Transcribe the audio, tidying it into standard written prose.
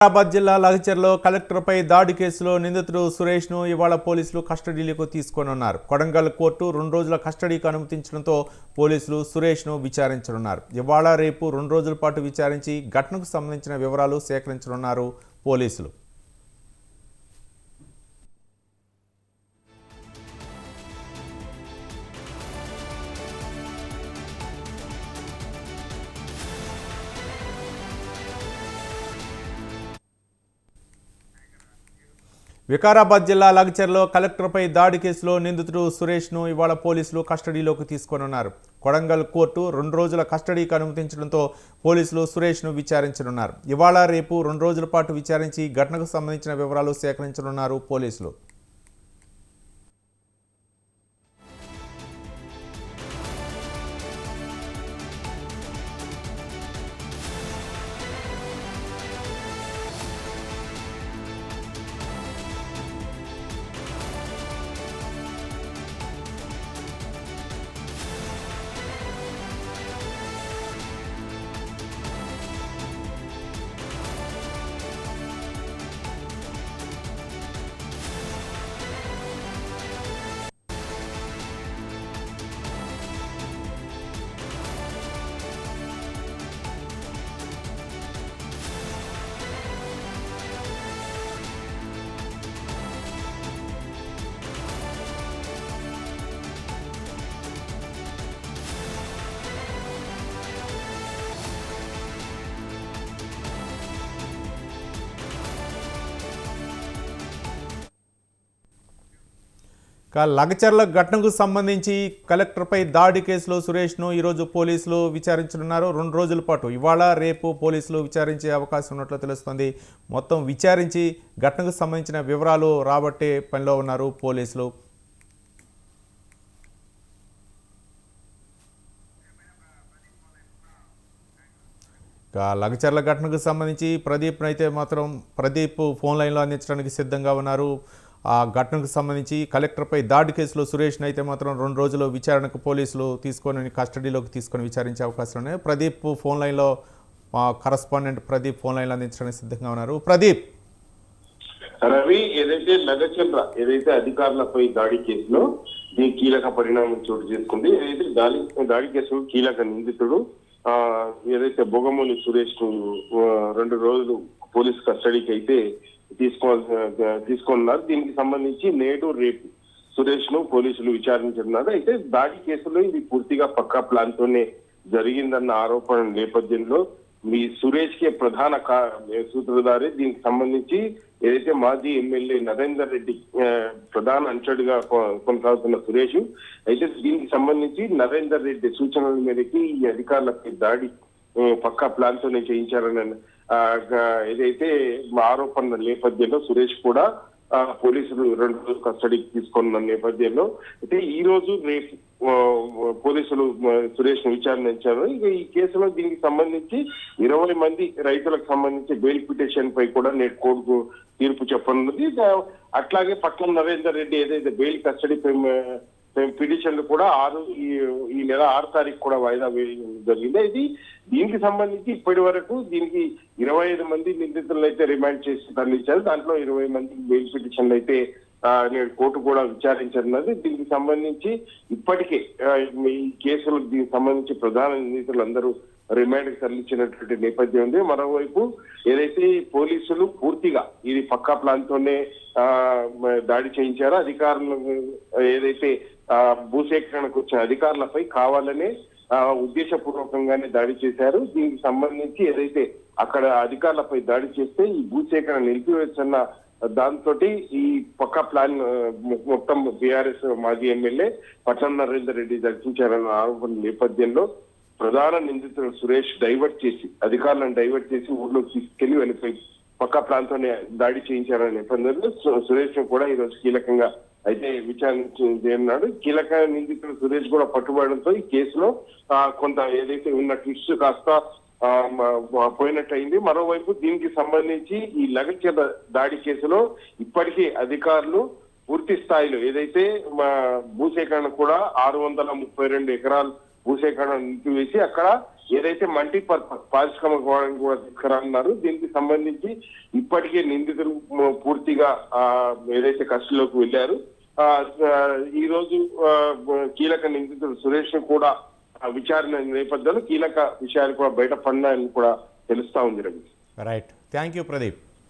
హైదరాబాద్ జిల్లా లగచర్లో కలెక్టర్పై దాడి కేసులో నిందితుడు సురేష్ను ఇవాళ పోలీసులు కస్టడీలోకి తీసుకొనున్నారు. కొడంగల్ కోర్టు 2 రోజుల కస్టడీకి అనుమతించడంతో పోలీసులు సురేష్ను విచారించనున్నారు. ఇవాళ రేపు 2 రోజుల పాటు విచారించి ఘటనకు సంబంధించిన వివరాలు సేకరించనున్నారు పోలీసులు. వికారాబాద్ జిల్లా లగచర్లో కలెక్టర్పై దాడి కేసులో నిందితుడు సురేష్ను ఇవాళ పోలీసులు కస్టడీలోకి తీసుకొనున్నారు. కొడంగల్ కోర్టు 2 రోజుల కస్టడీకి అనుమతించడంతో పోలీసులు సురేష్ను విచారించనున్నారు. ఇవాళ రేపు 2 రోజుల పాటు విచారించి ఘటనకు సంబంధించిన వివరాలు సేకరించనున్నారు పోలీసులు. లగచర్ల ఘటనకు సంబంధించి కలెక్టర్పై దాడి కేసులో సురేష్ను ఈరోజు పోలీసులు విచారించనున్నారు. 2 రోజుల పాటు ఇవాళ రేపు పోలీసులు విచారించే అవకాశం ఉన్నట్లు తెలుస్తుంది. మొత్తం విచారించి ఘటనకు సంబంధించిన వివరాలు రాబట్టే పనిలో ఉన్నారు పోలీసులు. లగచర్ల ఘటనకు సంబంధించి ప్రదీప్ ఫోన్ లైన్లో అందించడానికి సిద్ధంగా ఉన్నారు. ఆ ఘటనకు సంబంధించి కలెక్టర్పై దాడి కేసులో సురేష్ని అయితే మాత్రం 2 రోజులు విచారణకు పోలీసులు కస్టడీలోకి తీసుకొని విచారించే అవకాశం ఉన్నాయి. ప్రదీప్ ఫోన్ లైన్లో కరస్పాండెంట్ ప్రదీప్ ఫోన్ లైన్లో అందించడానికి సిద్ధంగా ఉన్నారు. ప్రదీప్, రవి, ఏదైతే అధికారులపై దాడి కేసులో దీని కీలక పరిణామం చోటు చేసుకుంది. ఏదైతే దాడి కేసులో కీలక నిందితుడు ఏదైతే బొగమూని సురేష్ ను 2 రోజులు పోలీస్ కస్టడీకి అయితే తీసుకున్నారు. దీనికి సంబంధించి నేడు రేపు సురేష్ ను పోలీసులు విచారించున్నారు. అయితే దాడి కేసులో ఇది పూర్తిగా పక్కా ప్లాన్ తోనే జరిగిందన్న ఆరోపణ నేపథ్యంలో మీ సురేష్ కే ప్రధాన సూత్రధారి. దీనికి సంబంధించి ఏదైతే మాజీ ఎమ్మెల్యే నరేందర్ రెడ్డి ప్రధాన అంచడుగా కొనసాగుతున్న సురేష్, అయితే దీనికి సంబంధించి నరేందర్ రెడ్డి సూచనల మేరకి ఈ అధికారులపై దాడి పక్కా ప్లాన్ తోనే చేయించారని ఏదైతే ఆరోపణల నేపథ్యంలో సురేష్ కూడా పోలీసులు 2 రోజులు కస్టడీకి తీసుకున్న నేపథ్యంలో అయితే ఈ రోజు రేపు పోలీసులు సురేష్ ను విచారించారు. ఇక ఈ కేసులో దీనికి సంబంధించి 20 మంది రైతులకు సంబంధించి బెయిల్ పిటిషన్ పై కూడా నేటి కోర్టుకు తీర్పు చెప్పనున్నది. అట్లాగే పట్నం నరేందర్ రెడ్డి ఏదైతే బెయిల్ కస్టడీ పిటిషన్లు కూడా ఈ నెల 6 తారీఖు కూడా వాయిదా వేయడం జరిగింది. ఇది దీనికి సంబంధించి ఇప్పటి వరకు దీనికి 25 మంది నిందితులను అయితే రిమాండ్ చేసి తరలించారు. దాంట్లో 20 మందికి బెయిల్ పిటిషన్లు అయితే నేడు కోర్టు కూడా విచారించనున్నది. దీనికి సంబంధించి ఇప్పటికే ఈ కేసులకు దీనికి సంబంధించి ప్రధాన నిందితులు అందరూ రిమాండ్ కి తరలించినటువంటి నేపథ్యం ఉంది. మరోవైపు ఏదైతే పోలీసులు పూర్తిగా ఇది పక్కా ప్లాన్ తోనే దాడి చేయించారో అధికారులు ఏదైతే భూసేకరణకు వచ్చిన అధికారులపై కావాలనే ఉద్దేశపూర్వకంగానే దాడి చేశారు. దీనికి సంబంధించి ఏదైతే అక్కడ అధికారులపై దాడి చేస్తే ఈ భూసేకరణ నిలిపివేస్తున్న దాంతో ఈ పక్కా ప్లాన్ మొత్తం బీఆర్ఎస్ మాజీ ఎమ్మెల్యే పట్నం నరేందర్ రెడ్డి దర్శించారన్న ఆరోపణ నేపథ్యంలో ప్రధాన నిందితుడు సురేష్ అధికారులను డైవర్ట్ చేసి ఊర్లోకి తీసుకెళ్లి వెళ్ళిపోయి పక్కా ప్రాంతాన్ని దాడి చేయించారనే నేపథ్యంలో సురేష్ కూడా ఈ రోజు కీలకంగా అయితే విచారించనున్నాడు. కీలక నిందితుడు సురేష్ కూడా పట్టుబడడంతో ఈ కేసులో కొంత ఏదైతే ఉన్న ట్విస్ట్ కాస్త పోయినట్టయింది. మరోవైపు దీనికి సంబంధించి ఈ లగచర్ల దాడి కేసులో ఇప్పటికీ అధికారులు పూర్తి స్థాయిలో ఏదైతే భూసేకరణ కూడా 632 ఎకరాలు భూసేకరణ నిలిపివేసి అక్కడ ఏదైతే మల్టీపర్పస్ పారిశ్రామిక వాడని కూడా తీసుకురానున్నారు. దీనికి సంబంధించి ఇప్పటికే నిందితులు పూర్తిగా ఏదైతే కస్టడీలోకి వెళ్ళారు. ఈ రోజు కీలక నిందితుడు సురేష్ ను కూడా విచారణ నేపథ్యంలో కీలక విషయాలు కూడా బయటపడినాయని కూడా తెలుస్తా ఉంది Ravi. Right, thank you Pradeep.